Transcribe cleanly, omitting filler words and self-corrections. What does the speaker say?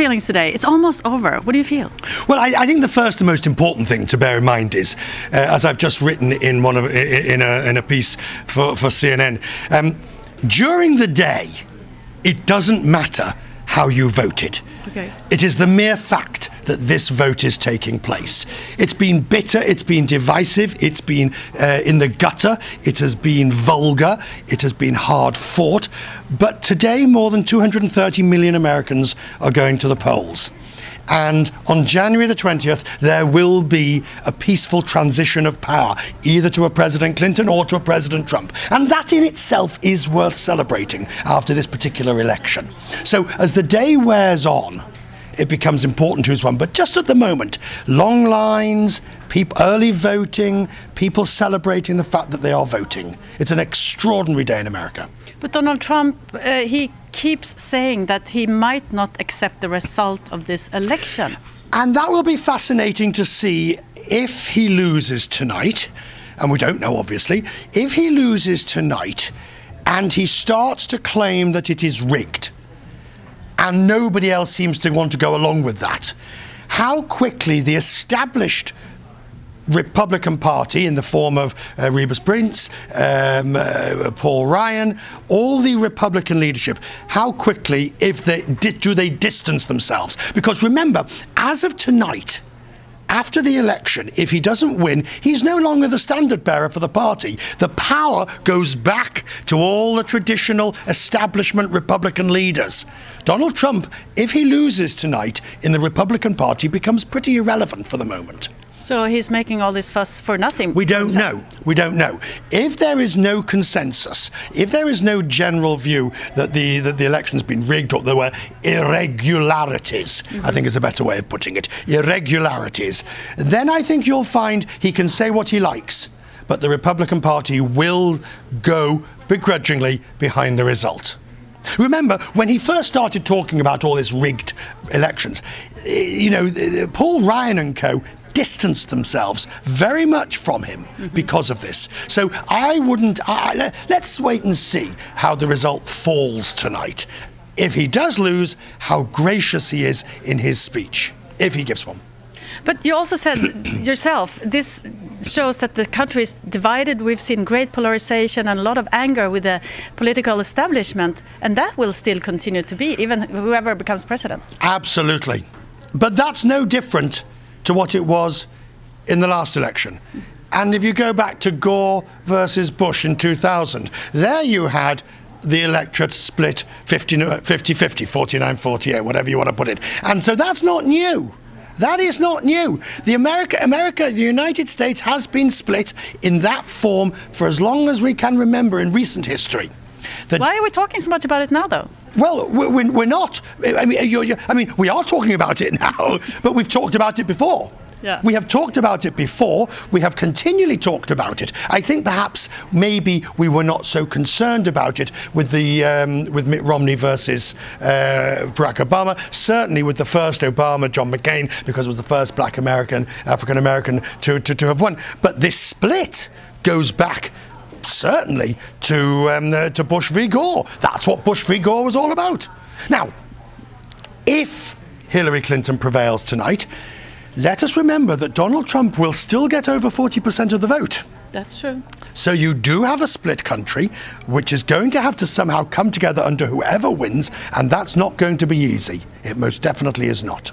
feelings today? It's almost over. What do you feel? Well, I think the first and most important thing to bear in mind is, as I've just written in a piece for CNN, during the day, it doesn't matter how you voted. Okay. It is the mere fact that this vote is taking place. It's been bitter, it's been divisive, it's been in the gutter, it has been vulgar, it has been hard fought. But today, more than 230 million Americans are going to the polls. And on January the 20th, there will be a peaceful transition of power, either to a President Clinton or to a President Trump. And that in itself is worth celebrating after this particular election. So as the day wears on, it becomes important who's won. But just at the moment, long lines, early voting, people celebrating the fact that they are voting. It's an extraordinary day in America. But Donald Trump, he keeps saying that he might not accept the result of this election. And that will be fascinating to see if he loses tonight, and we don't know obviously, if he loses tonight and he starts to claim that it is rigged, and nobody else seems to want to go along with that, how quickly the established Republican Party in the form of Rebus Prince, Paul Ryan, all the Republican leadership, how quickly do they distance themselves? Because remember, as of tonight, after the election, if he doesn't win, he's no longer the standard bearer for the party. The power goes back to all the traditional establishment Republican leaders. Donald Trump, if he loses tonight in the Republican Party, becomes pretty irrelevant for the moment. So he's making all this fuss for nothing? We don't know. We don't know. If there is no consensus, if there is no general view that the election's been rigged or there were irregularities, I think is a better way of putting it, irregularities, then I think you'll find he can say what he likes, but the Republican Party will go begrudgingly behind the result. Remember, when he first started talking about all this rigged elections, Paul Ryan and co. distanced themselves very much from him because of this. So let's wait and see how the result falls tonight. If he does lose, how gracious he is in his speech, if he gives one. But you also said yourself, this shows that the country is divided. We've seen great polarization and a lot of anger with the political establishment, and that will still continue to be, even whoever becomes president. Absolutely. But that's no different to what it was in the last election. And if you go back to Gore versus Bush in 2000, there you had the electorate split 50-50, 49-48, whatever you want to put it. And so that's not new. That is not new. The United States has been split in that form for as long as we can remember in recent history. Why are we talking so much about it now, though? Well, we're not. I mean, we are talking about it now, but we've talked about it before. Yeah. We have talked about it before. We have continually talked about it. I think perhaps maybe we were not so concerned about it with Mitt Romney versus Barack Obama. Certainly with the first Obama, John McCain, because it was the first Black American, African American to have won. But this split goes back certainly to Bush v. Gore. That's what Bush v. Gore was all about. Now, if Hillary Clinton prevails tonight, let us remember that Donald Trump will still get over 40% of the vote. That's true. So you do have a split country, which is going to have to somehow come together under whoever wins, and that's not going to be easy. It most definitely is not.